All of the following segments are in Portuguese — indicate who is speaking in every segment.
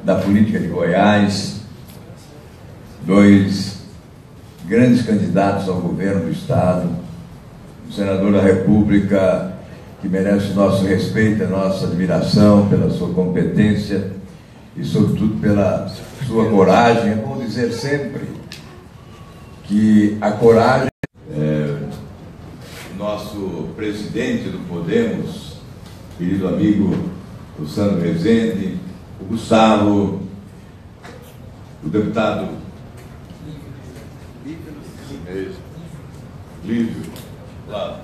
Speaker 1: da política de Goiás, dois grandes candidatos ao governo do Estado, um senador da República que merece o nosso respeito, a nossa admiração pela sua competência e, sobretudo, pela sua coragem. É bom dizer sempre que a coragem... Nosso presidente do Podemos, querido amigo o Sandro Rezende, o Gustavo, o deputado Lívio, lá,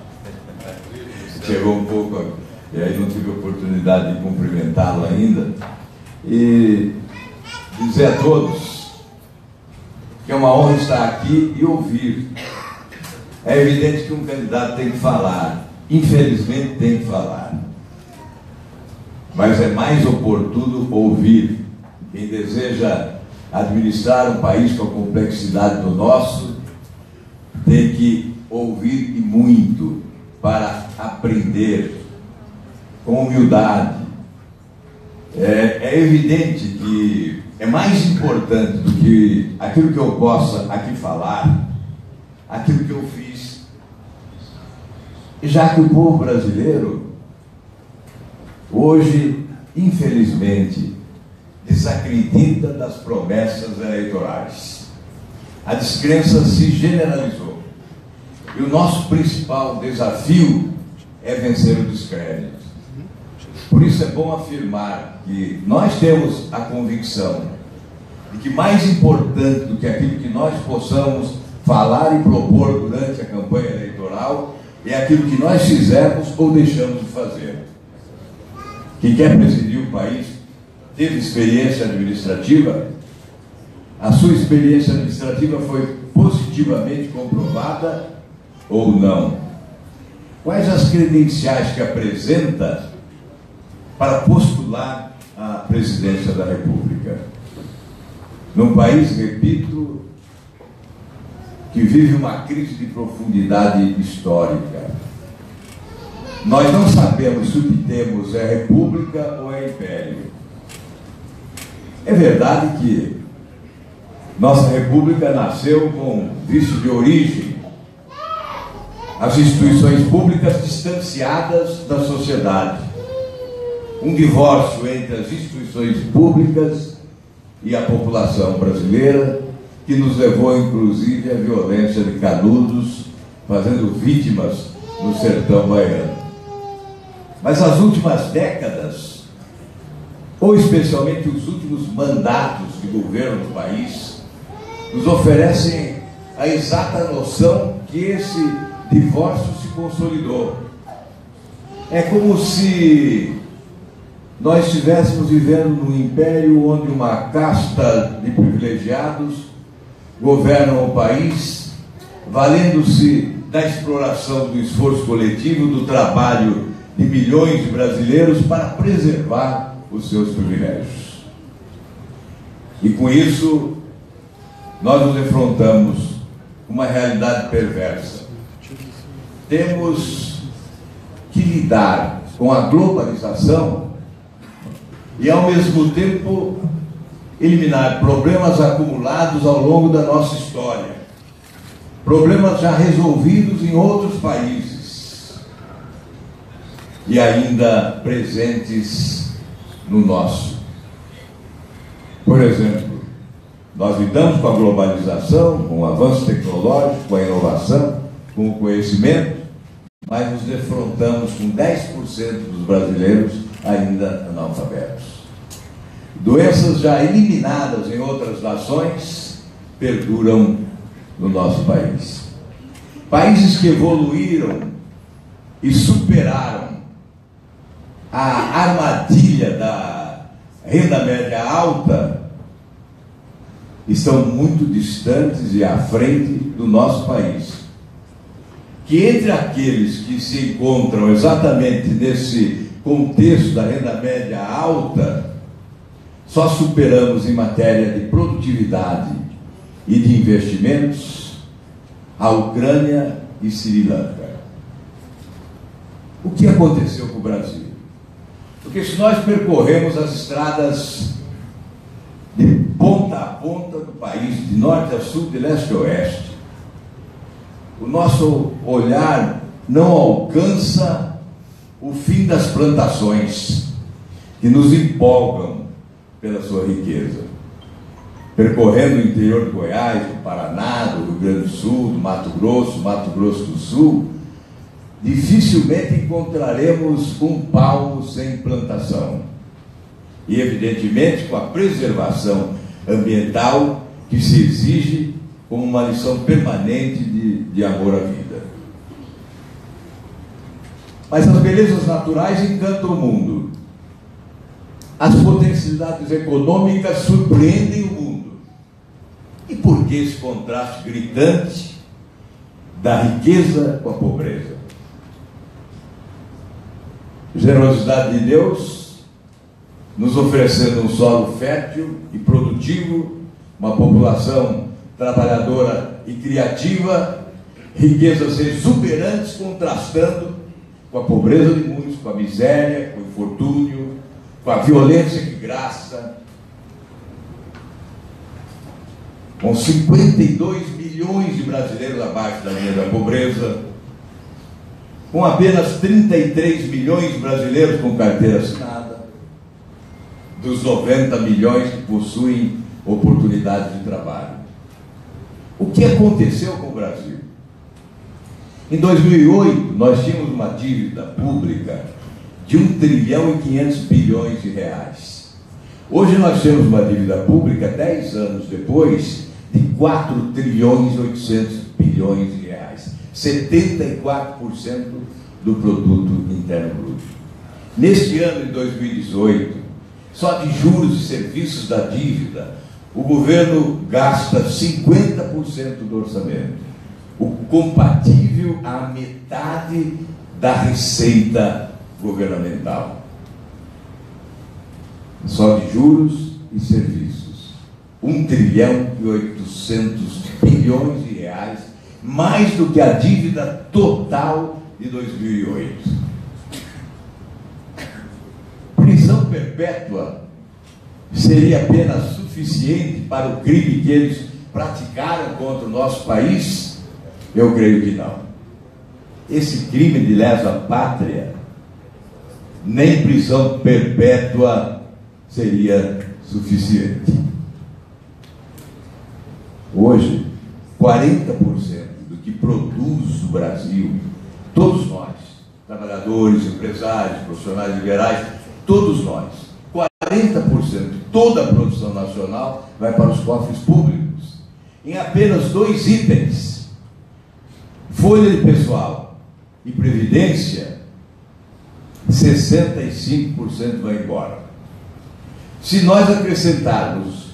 Speaker 1: chegou um pouco, e aí não tive oportunidade de cumprimentá-lo ainda, e dizer a todos que é uma honra estar aqui e ouvir. É evidente que um candidato tem que falar, infelizmente tem que falar, mas é mais oportuno ouvir. Quem deseja administrar um país com a complexidade do nosso tem que ouvir e muito para aprender com humildade. É evidente que é mais importante do que aquilo que eu possa aqui falar, aquilo que eu fiz, já que o povo brasileiro hoje, infelizmente, desacredita das promessas eleitorais. A descrença se generalizou e o nosso principal desafio é vencer o descrédito. Por isso é bom afirmar que nós temos a convicção de que mais importante do que aquilo que nós possamos falar e propor durante a campanha eleitoral é aquilo que nós fizemos ou deixamos de fazer. Quem quer presidir o país teve experiência administrativa, a sua experiência administrativa foi positivamente comprovada ou não? Quais as credenciais que apresenta para postular a presidência da República? Num país, repito, que vive uma crise de profundidade histórica. Nós não sabemos se o que temos é república ou é império. É verdade que nossa república nasceu com vício de origem, as instituições públicas distanciadas da sociedade, um divórcio entre as instituições públicas e a população brasileira, que nos levou, inclusive, à violência de Canudos, fazendo vítimas no sertão baiano. Mas as últimas décadas, ou especialmente os últimos mandatos de governo do país, nos oferecem a exata noção que esse divórcio se consolidou. É como se nós estivéssemos vivendo num império onde uma casta de privilegiados governam o país, valendo-se da exploração do esforço coletivo, do trabalho de milhões de brasileiros para preservar os seus privilégios. E com isso, nós nos defrontamos com uma realidade perversa. Temos que lidar com a globalização e, ao mesmo tempo, eliminar problemas acumulados ao longo da nossa história, problemas já resolvidos em outros países e ainda presentes no nosso. Por exemplo, nós lidamos com a globalização, com o avanço tecnológico, com a inovação, com o conhecimento, mas nos defrontamos com 10% dos brasileiros ainda analfabetos. Doenças já eliminadas em outras nações perduram no nosso país. Países que evoluíram e superaram a armadilha da renda média alta estão muito distantes e à frente do nosso país. Que entre aqueles que se encontram exatamente nesse contexto da renda média alta, só superamos em matéria de produtividade e de investimentos a Ucrânia e Sri Lanka. O que aconteceu com o Brasil? Porque se nós percorremos as estradas país, de norte a sul, de leste a oeste, o nosso olhar não alcança o fim das plantações que nos empolgam pela sua riqueza. Percorrendo o interior de Goiás, do Paraná, do Rio Grande do Sul, do Mato Grosso do Sul, dificilmente encontraremos um palmo sem plantação. E, evidentemente, com a preservação ambiental que se exige como uma lição permanente de amor à vida. Mas as belezas naturais encantam o mundo. As potencialidades econômicas surpreendem o mundo. E por que esse contraste gritante da riqueza com a pobreza? Generosidade de Deus, nos oferecendo um solo fértil e produtivo, uma população trabalhadora e criativa, riquezas exuberantes contrastando com a pobreza de muitos, com a miséria, com o infortúnio, com a violência que graça. Com 52 milhões de brasileiros abaixo da linha da pobreza, com apenas 33 milhões de brasileiros com carteira assinada, dos 90 milhões que possuem oportunidades de trabalho. O que aconteceu com o Brasil? Em 2008, nós tínhamos uma dívida pública de 1 trilhão e 500 bilhões de reais. Hoje nós temos uma dívida pública, 10 anos depois, de 4 trilhões e 800 bilhões de reais. 74% do produto interno bruto. Neste ano de 2018, só de juros e serviços da dívida, o governo gasta 50% do orçamento, o compatível à metade da receita governamental. Só de juros e serviços. 1 trilhão e 800 bilhões de reais, mais do que a dívida total de 2008. Prisão perpétua seria apenas suficiente para o crime que eles praticaram contra o nosso país? Eu creio que não. Esse crime de lesa pátria, nem prisão perpétua seria suficiente. Hoje, 40% do que produz o Brasil, todos nós, trabalhadores, empresários, profissionais liberais, todos nós, 40%, toda a produção nacional vai para os cofres públicos, em apenas 2 itens: folha de pessoal e previdência. 65% vai embora. Se nós acrescentarmos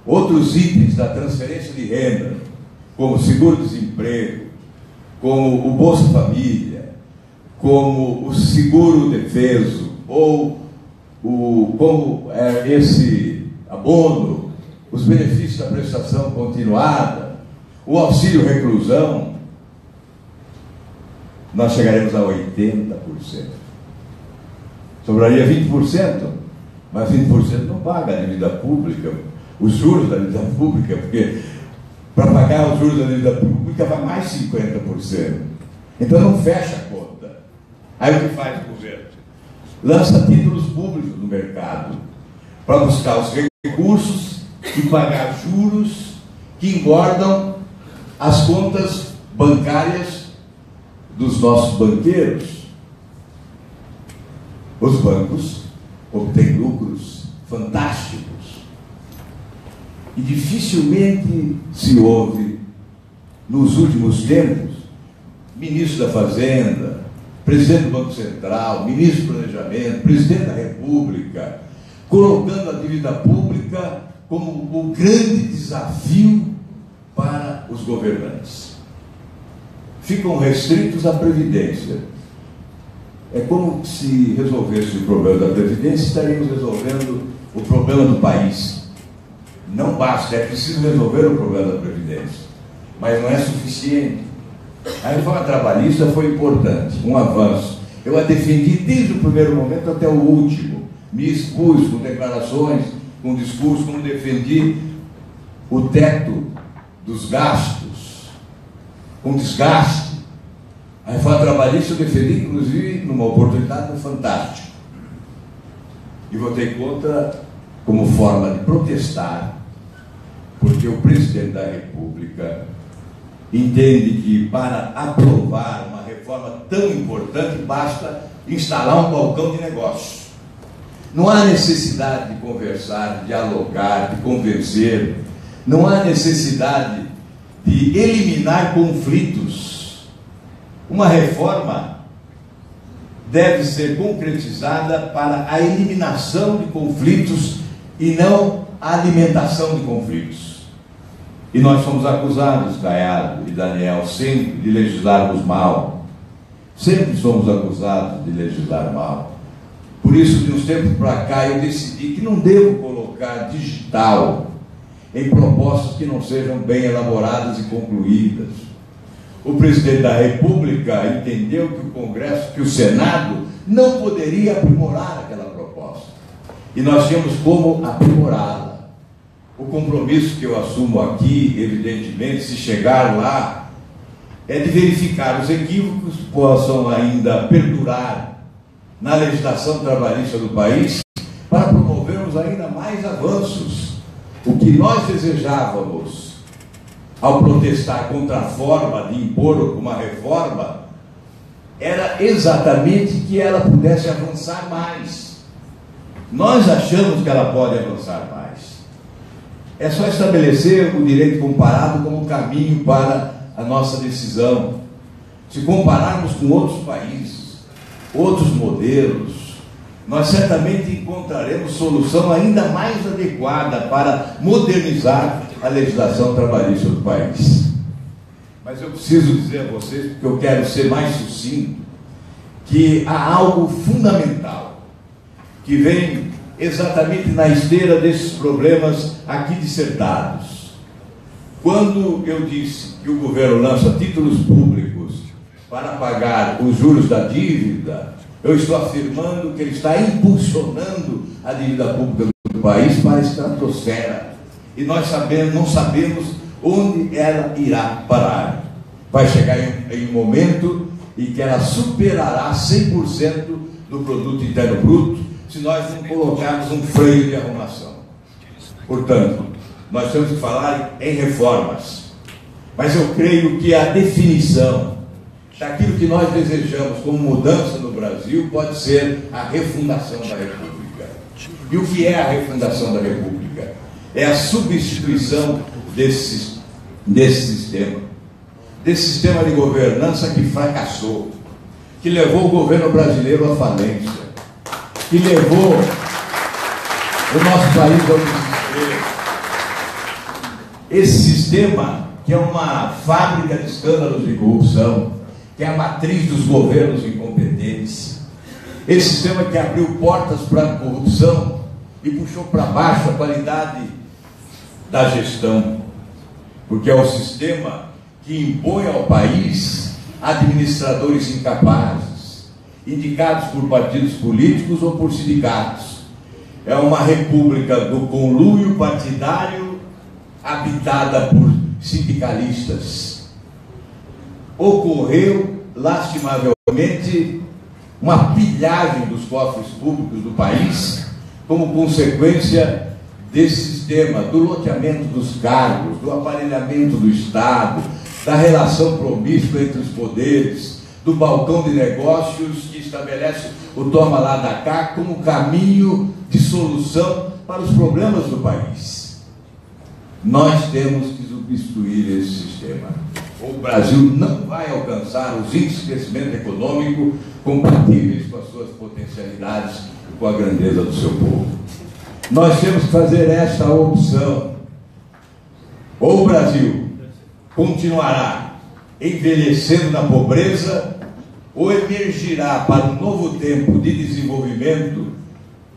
Speaker 1: outros itens da transferência de renda, como seguro-desemprego, como o Bolsa Família, como o seguro-defeso, ou como esse abono, os benefícios da prestação continuada, o auxílio-reclusão, nós chegaremos a 80%. Sobraria 20%, mas 20% não paga a dívida pública, os juros da dívida pública, porque para pagar os juros da dívida pública vai mais 50%. Então não fecha a conta. Aí o que faz o governo? Lança títulos públicos no mercado para buscar os recursos e pagar juros que engordam as contas bancárias dos nossos banqueiros. Os bancos obtêm lucros fantásticos. E dificilmente se ouve, nos últimos tempos, ministro da Fazenda, presidente do Banco Central, ministro do Planejamento, presidente da República, colocando a dívida pública como o grande desafio para os governantes. Ficam restritos à Previdência. É como se resolvesse o problema da Previdência, estaríamos resolvendo o problema do país. Não basta, é preciso resolver o problema da Previdência, mas não é suficiente. A reforma trabalhista foi importante, um avanço. Eu a defendi desde o primeiro momento até o último. Me expus com declarações, com discurso, como defendi o teto dos gastos, com desgaste. A reforma trabalhista eu defendi, inclusive, numa oportunidade no Fantástico. E votei contra como forma de protestar, porque o presidente da República entende que para aprovar uma reforma tão importante basta instalar um balcão de negócios. Não há necessidade de conversar, de dialogar, de convencer. Não há necessidade de eliminar conflitos. Uma reforma deve ser concretizada para a eliminação de conflitos e não a alimentação de conflitos. E nós somos acusados, Caiado e Daniel, sempre de legislarmos mal. Sempre somos acusados de legislar mal. Por isso, de uns tempos para cá, eu decidi que não devo colocar digital em propostas que não sejam bem elaboradas e concluídas. O presidente da República entendeu que o Congresso, que o Senado, não poderia aprimorar aquela proposta. E nós tínhamos como aprimorá-la. O compromisso que eu assumo aqui, evidentemente, se chegar lá, é de verificar os equívocos que possam ainda perdurar na legislação trabalhista do país, para promovermos ainda mais avanços. O que nós desejávamos ao protestar contra a forma de impor uma reforma era exatamente que ela pudesse avançar mais. Nós achamos que ela pode avançar mais. É só estabelecer o direito comparado como um caminho para a nossa decisão. Se compararmos com outros países, outros modelos, nós certamente encontraremos solução ainda mais adequada para modernizar a legislação trabalhista do país. Mas eu preciso dizer a vocês, porque eu quero ser mais sucinto, que há algo fundamental que vem exatamente na esteira desses problemas aqui dissertados. Quando eu disse que o governo lança títulos públicos para pagar os juros da dívida, eu estou afirmando que ele está impulsionando a dívida pública do país para a estratosfera. E nós não sabemos onde ela irá parar. Vai chegar em um momento em que ela superará 100% do produto interno bruto, se nós não colocarmos um freio de arrumação. Portanto, nós temos que falar em reformas. Mas eu creio que a definição daquilo que nós desejamos como mudança no Brasil pode ser a refundação da República. E o que é a refundação da República? É a substituição desse sistema de governança que fracassou, que levou o governo brasileiro à falência, que levou o nosso país ao desespero. Esse sistema, que é uma fábrica de escândalos de corrupção, que é a matriz dos governos incompetentes, esse sistema que abriu portas para a corrupção e puxou para baixo a qualidade da gestão, porque é o sistema que impõe ao país administradores incapazes, indicados por partidos políticos ou por sindicatos. É uma república do conluio partidário habitada por sindicalistas. Ocorreu, lastimavelmente, uma pilhagem dos cofres públicos do país como consequência desse sistema, do loteamento dos cargos, do aparelhamento do Estado, da relação promíscua entre os poderes, do balcão de negócios que estabelece o toma lá da cá como caminho de solução para os problemas do país. Nós temos que substituir esse sistema. O Brasil não vai alcançar os índices de crescimento econômico compatíveis com as suas potencialidades e com a grandeza do seu povo. Nós temos que fazer esta opção. Ou o Brasil continuará envelhecendo na pobreza, ou emergirá para um novo tempo de desenvolvimento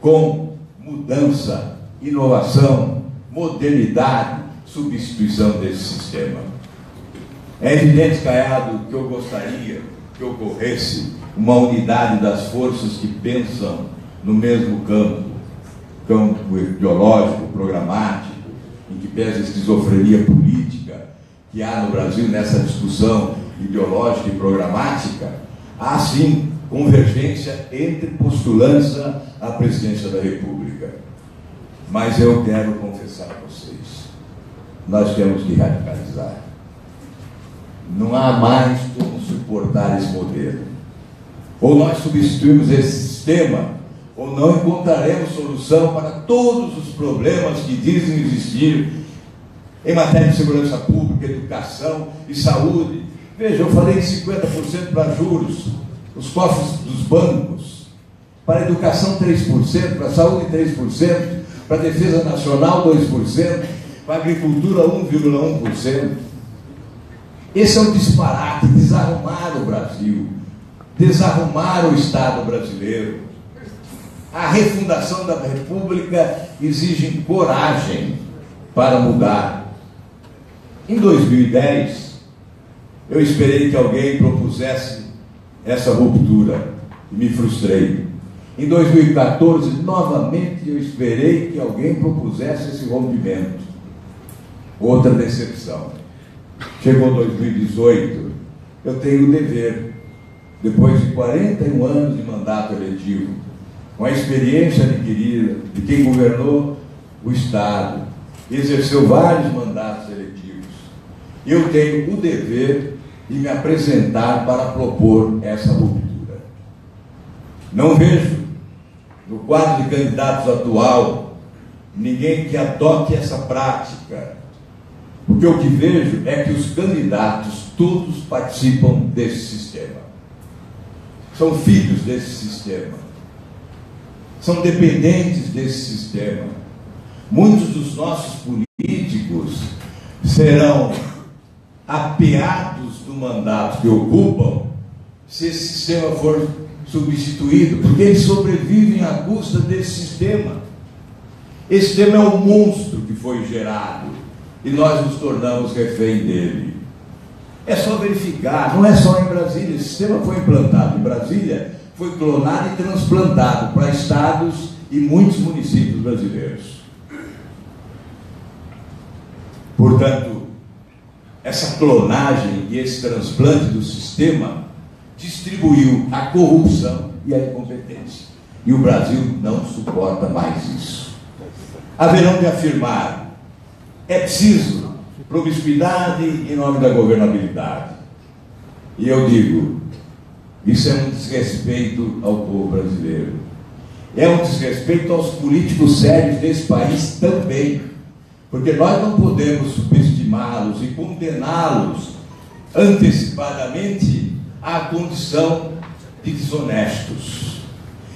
Speaker 1: com mudança, inovação, modernidade, substituição desse sistema. É evidente, Caiado, que eu gostaria que ocorresse uma unidade das forças que pensam no mesmo campo ideológico, programático, em que pese a esquizofrenia política que há no Brasil nessa discussão ideológica e programática, há sim convergência entre postulantes à presidência da República. Mas eu quero confessar a vocês, nós temos que radicalizar. Não há mais como suportar esse modelo. Ou nós substituímos esse sistema, ou não encontraremos solução para todos os problemas que dizem existir em matéria de segurança pública, educação e saúde. Veja, eu falei de 50% para juros, os cofres dos bancos, para a educação 3%, para a saúde 3%, para a defesa nacional 2%, para a agricultura 1,1%. Esse é um disparate, desarrumar o Brasil, desarrumar o Estado brasileiro. A refundação da República exige coragem para mudar. Em 2010, eu esperei que alguém propusesse essa ruptura e me frustrei. Em 2014, novamente, eu esperei que alguém propusesse esse rompimento. Outra decepção. Chegou 2018, eu tenho o dever, depois de 41 anos de mandato eletivo, com a experiência adquirida de quem governou o Estado, exerceu vários mandatos eletivos, eu tenho o dever de me apresentar para propor essa ruptura. Não vejo no quadro de candidatos atual ninguém que adote essa prática, porque o que vejo é que os candidatos todos participam desse sistema, são filhos desse sistema, são dependentes desse sistema. Muitos dos nossos políticos serão apeados do mandato que ocupam se esse sistema for substituído, porque eles sobrevivem à custa desse sistema. Esse sistema é um monstro que foi gerado e nós nos tornamos refém dele. É só verificar, não é só em Brasília, esse sistema foi implantado em Brasília, foi clonado e transplantado para estados e muitos municípios brasileiros. Portanto, essa clonagem e esse transplante do sistema distribuiu a corrupção e a incompetência. E o Brasil não suporta mais isso. Haverão de afirmar, é preciso promiscuidade em nome da governabilidade. E eu digo, isso é um desrespeito ao povo brasileiro. É um desrespeito aos políticos sérios desse país também. Porque nós não podemos subestimá-los e condená-los antecipadamente à condição de desonestos.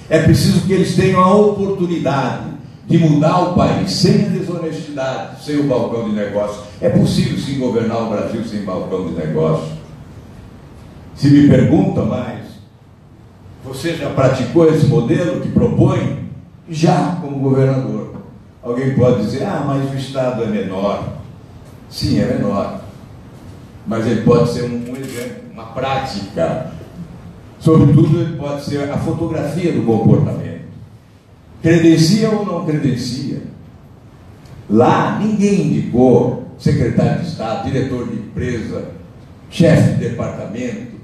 Speaker 1: É preciso que eles tenham a oportunidade de mudar o país sem a desonestidade, sem o balcão de negócio. É possível sim governar o Brasil sem balcão de negócio. Se me perguntam mais, você já praticou esse modelo que propõe? Já, como governador. Alguém pode dizer, mas o Estado é menor. Sim, é menor. Mas ele pode ser um exemplo, uma prática. Sobretudo, ele pode ser a fotografia do comportamento. Credencia ou não credencia? Lá, ninguém indicou secretário de Estado, diretor de empresa, chefe de departamento.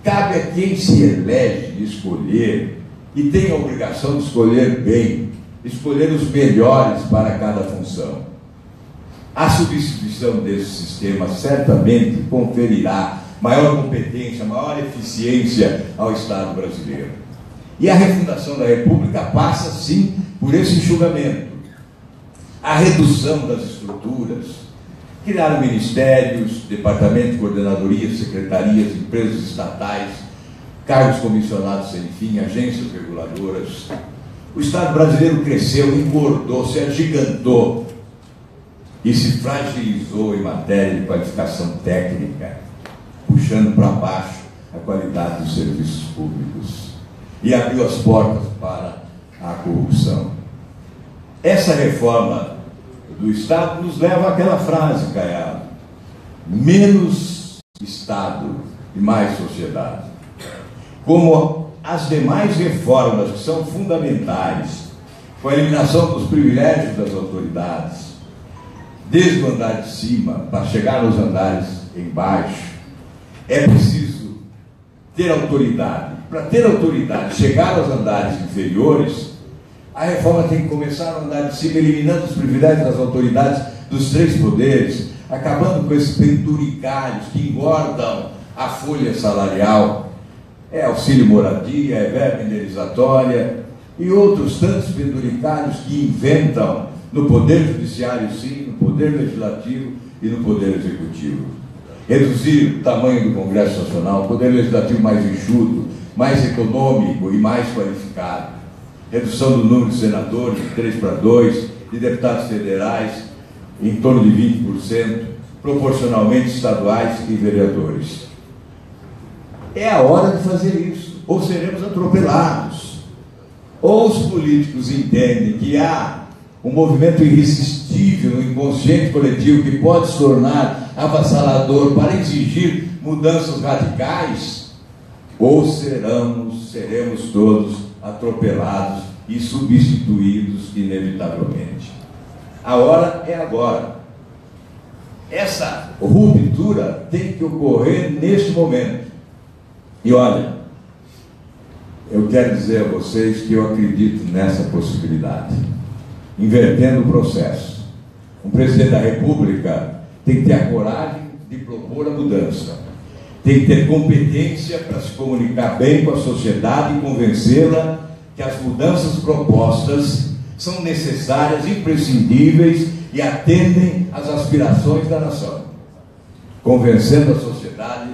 Speaker 1: Cabe a quem se elege escolher, e tem a obrigação de escolher bem, escolher os melhores para cada função. A substituição desse sistema certamente conferirá maior competência, maior eficiência ao Estado brasileiro. E a refundação da República passa, sim, por esse enxugamento. A redução das estruturas, criar ministérios, departamentos, coordenadorias, secretarias, empresas estatais, cargos comissionados sem fim, agências reguladoras. O Estado brasileiro cresceu, engordou, se agigantou e se fragilizou em matéria de qualificação técnica, puxando para baixo a qualidade dos serviços públicos e abriu as portas para a corrupção. Essa reforma do Estado nos leva àquela frase, Caiado: menos Estado e mais sociedade. Como as demais reformas que são fundamentais, com a eliminação dos privilégios das autoridades, desde o andar de cima, para chegar nos andares embaixo, é preciso ter autoridade. Para ter autoridade, chegar aos andares inferiores, a reforma tem que começar no andar de cima, eliminando os privilégios das autoridades dos três poderes, acabando com esses penduricários que engordam a folha salarial. É auxílio moradia, é verba indenizatória e outros tantos penduricários que inventam no Poder Judiciário, sim, no Poder Legislativo e no Poder Executivo. Reduzir o tamanho do Congresso Nacional, Poder Legislativo mais enxuto, mais econômico e mais qualificado. Redução do número de senadores de 3 para 2, de deputados federais em torno de 20%, proporcionalmente estaduais e vereadores. É a hora de fazer isso, ou seremos atropelados. Ou os políticos entendem que há um movimento irresistível no inconsciente coletivo que pode se tornar avassalador para exigir mudanças radicais, ou seremos todos atropelados e substituídos inevitavelmente. A hora é agora. Essa ruptura tem que ocorrer neste momento. E olha, eu quero dizer a vocês que eu acredito nessa possibilidade. Invertendo o processo. Um presidente da República tem que ter a coragem de propor a mudança. Tem que ter competência para se comunicar bem com a sociedade e convencê-la que as mudanças propostas são necessárias, imprescindíveis e atendem às aspirações da nação. Convencendo a sociedade,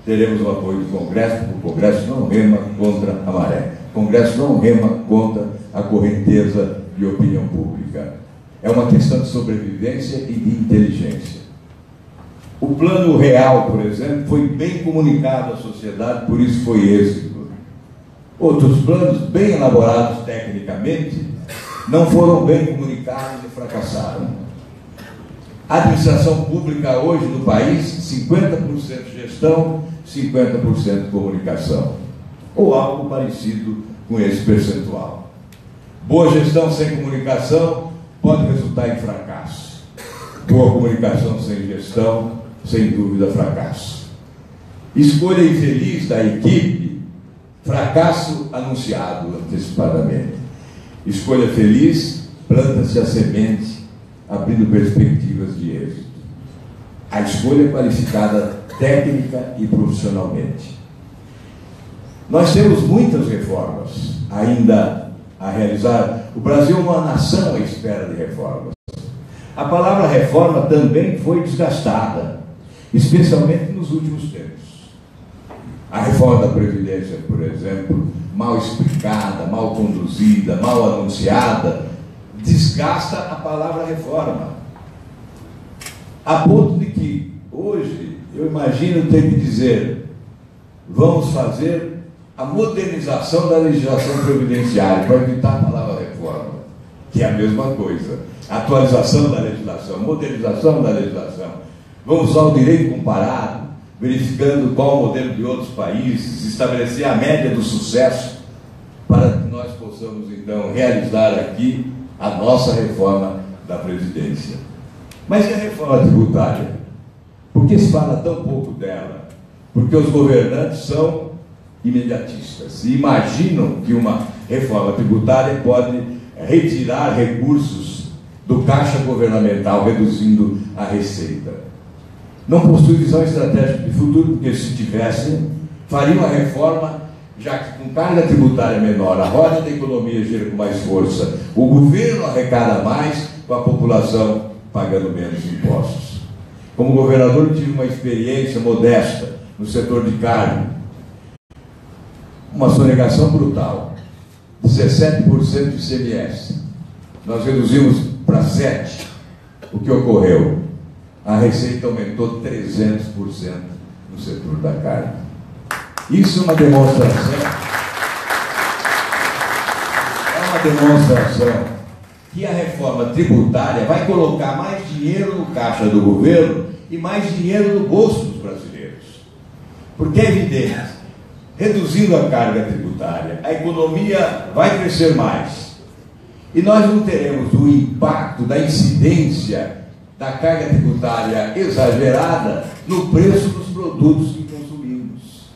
Speaker 1: teremos o apoio do Congresso, porque o Congresso não rema contra a maré. O Congresso não rema contra a correnteza de opinião pública. É uma questão de sobrevivência e de inteligência. O plano real, por exemplo, foi bem comunicado à sociedade, por isso foi êxito. Outros planos, bem elaborados tecnicamente, não foram bem comunicados e fracassaram. A administração pública hoje no país, 50% gestão, 50% comunicação. Ou algo parecido com esse percentual. Boa gestão sem comunicação pode resultar em fracasso. Boa comunicação sem gestão, sem dúvida, fracasso. Escolha infeliz da equipe, fracasso anunciado antecipadamente. Escolha feliz, planta-se a semente, abrindo perspectivas de êxito. A escolha qualificada técnica e profissionalmente. Nós temos muitas reformas ainda a realizar. O Brasil é uma nação à espera de reformas. A palavra reforma também foi desgastada, especialmente nos últimos tempos. A reforma da Previdência, por exemplo, mal explicada, mal conduzida, mal anunciada, desgasta a palavra reforma. A ponto de que, hoje, eu imagino ter que dizer, vamos fazer a modernização da legislação previdenciária, para evitar a palavra reforma, que é a mesma coisa. Atualização da legislação, modernização da legislação. Vamos usar o direito comparado, verificando qual o modelo de outros países, estabelecer a média do sucesso, para que nós possamos, então, realizar aqui a nossa reforma da Previdência. Mas e a reforma tributária? Por que se fala tão pouco dela? Porque os governantes são imediatistas e imaginam que uma reforma tributária pode retirar recursos do caixa governamental, reduzindo a receita. Não possui visão estratégica de futuro, porque se tivessem, fariam a reforma, já que com carga tributária menor, a roda da economia gira com mais força, o governo arrecada mais, com a população pagando menos impostos. Como governador, tive uma experiência modesta no setor de carne. Uma sonegação brutal, 17% de ICMS. Nós reduzimos para 7%. O que ocorreu? A receita aumentou 300% no setor da carne. Isso é uma demonstração. Que a reforma tributária vai colocar mais dinheiro no caixa do governo e mais dinheiro no bolso dos brasileiros. Porque é evidente, reduzindo a carga tributária, a economia vai crescer mais. E nós não teremos o impacto da incidência da carga tributária exagerada no preço dos produtos que consumimos.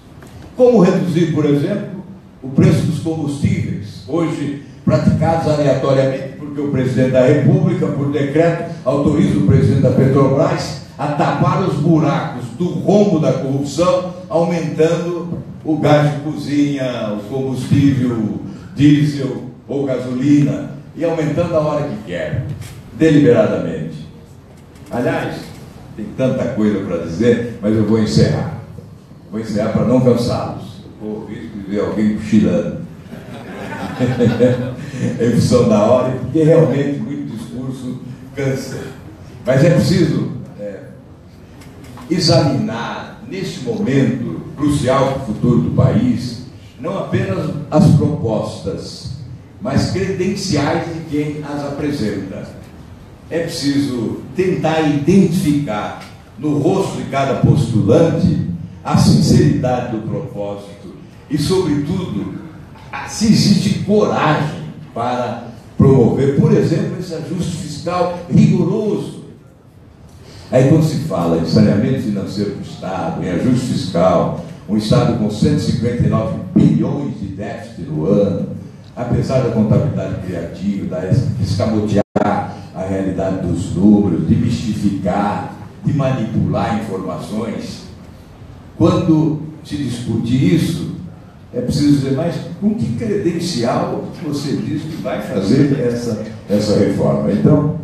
Speaker 1: Como reduzir, por exemplo, o preço dos combustíveis, hoje praticados aleatoriamente, porque o presidente da República, por decreto, autoriza o presidente da Petrobras a tapar os buracos do rombo da corrupção, aumentando o gás de cozinha, o combustível diesel ou gasolina, e aumentando a hora que quer, deliberadamente. Aliás, tem tanta coisa para dizer, mas eu vou encerrar. Vou encerrar para não cansá-los. Corro o risco de ver alguém cochilando. Em função da hora, porque realmente muito discurso cansa. Mas é preciso examinar, neste momento crucial para o futuro do país, não apenas as propostas, mas credenciais de quem as apresenta. É preciso tentar identificar no rosto de cada postulante a sinceridade do propósito e, sobretudo, se existe coragem para promover, por exemplo, esse ajuste fiscal rigoroso. Aí, quando se fala em saneamento financeiro do Estado, em ajuste fiscal, um Estado com 159 bilhões de déficit no ano, apesar da contabilidade criativa, de escamotear a realidade dos números, de mistificar, de manipular informações, quando se discute isso, é preciso dizer, mas com que credencial você diz que vai fazer essa reforma? Então,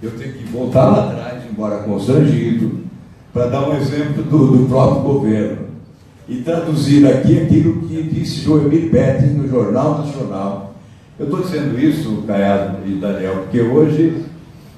Speaker 1: eu tenho que voltar lá atrás, embora constrangido, para dar um exemplo do próprio governo e traduzir aqui aquilo que disse Joemir Petting no Jornal Nacional. Eu estou dizendo isso, Caiado e Daniel, porque hoje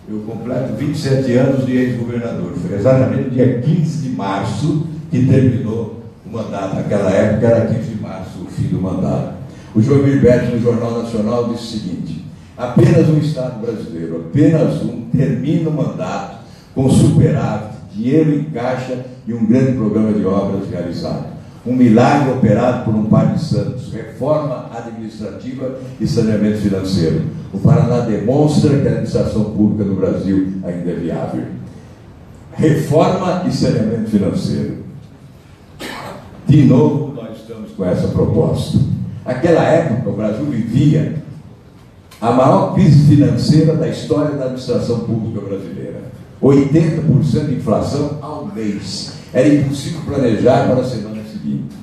Speaker 1: eu completo 27 anos de ex-governador. Foi exatamente no dia 15 de março que terminou o mandato. Naquela época era 15 de março o fim do mandato. O Joemir Petting no Jornal Nacional disse o seguinte: apenas um Estado brasileiro, apenas um, termina o mandato com superávit, dinheiro em caixa e um grande programa de obras realizado. Um milagre operado por um par de santos, reforma administrativa e saneamento financeiro. O Paraná demonstra que a administração pública no Brasil ainda é viável. Reforma e saneamento financeiro. De novo, nós estamos com essa proposta. Naquela época, o Brasil vivia a maior crise financeira da história da administração pública brasileira. 80% de inflação ao mês. Era impossível planejar para a semana seguinte.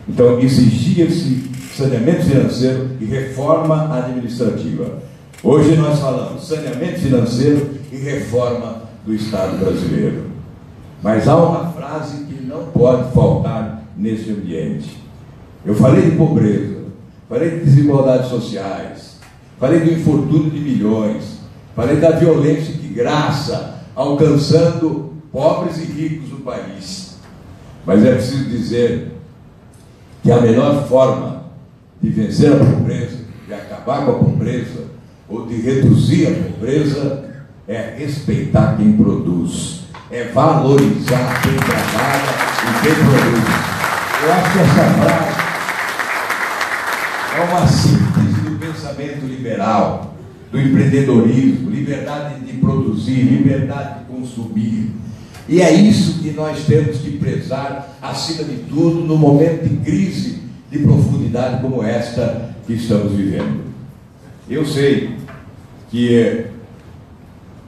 Speaker 1: Então, exigia-se saneamento financeiro e reforma administrativa. Hoje nós falamos saneamento financeiro e reforma do Estado brasileiro. Mas há uma frase que não pode faltar nesse ambiente. Eu falei de pobreza, falei de desigualdades sociais, falei do infortúnio de milhões, falei da violência de graça alcançando pobres e ricos no país. Mas é preciso dizer que a melhor forma de vencer a pobreza, de acabar com a pobreza, ou de reduzir a pobreza, é respeitar quem produz, é valorizar quem trabalha e quem produz. Eu acho que essa frase é uma síntese do pensamento liberal, do empreendedorismo, liberdade de produzir, liberdade de consumir. E é isso que nós temos que prezar, acima de tudo, no momento de crise de profundidade como esta que estamos vivendo. Eu sei que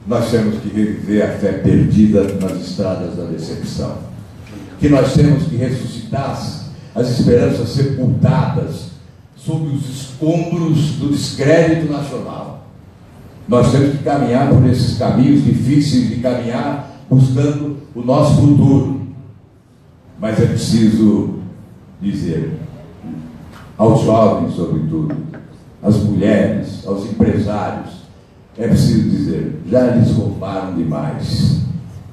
Speaker 1: nós temos que reviver a fé perdida nas estradas da decepção, que nós temos que ressuscitar as esperanças sepultadas sob os escombros do descrédito nacional. Nós temos que caminhar por esses caminhos difíceis de caminhar, buscando o nosso futuro. Mas é preciso dizer aos jovens, sobretudo, às mulheres, aos empresários, é preciso dizer, já lhes roubaram demais.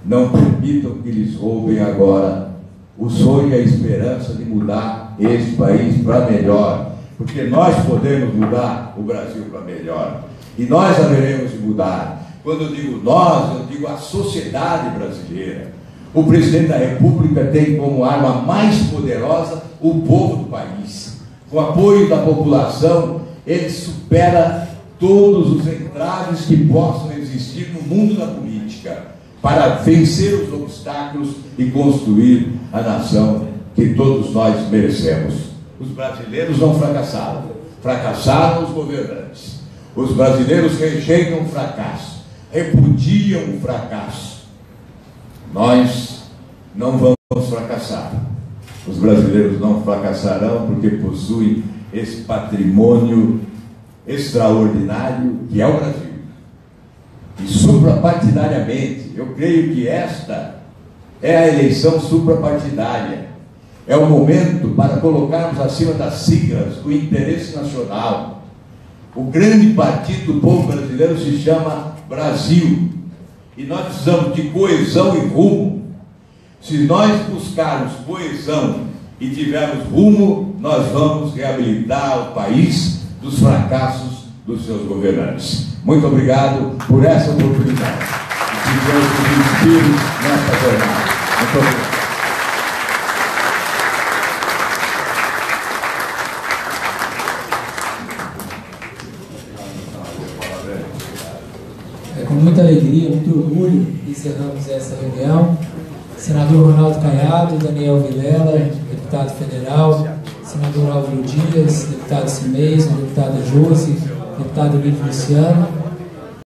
Speaker 1: Não permitam que lhes roubem agora o sonho e a esperança de mudar este país para melhor, porque nós podemos mudar o Brasil para melhor, e nós haveremos de mudar. Quando eu digo nós, eu digo a sociedade brasileira. O presidente da República tem como arma mais poderosa o povo do país. Com o apoio da população, ele supera todos os entraves que possam existir no mundo da política. para vencer os obstáculos e construir a nação que todos nós merecemos. Os brasileiros não fracassaram, fracassaram os governantes. Os brasileiros rejeitam o fracasso, repudiam o fracasso. Nós não vamos fracassar. Os brasileiros não fracassarão porque possuem esse patrimônio extraordinário que é o Brasil. E suprapartidariamente, eu creio que esta é a eleição suprapartidária. É o momento para colocarmos acima das siglas o interesse nacional. O grande partido do povo brasileiro se chama Brasil. E nós precisamos de coesão e rumo. Se nós buscarmos coesão e tivermos rumo, nós vamos reabilitar o país dos fracassos dos seus governantes. Muito obrigado por essa oportunidade. Que Deus nos inspire nesta jornada. Muito obrigado.
Speaker 2: Com muita alegria, muito orgulho, encerramos essa reunião. Senador Ronaldo Caiado, Daniel Vilela, deputado federal, senador Álvaro Dias, deputado Cimeis, deputada Josi, deputado Livio Luciano,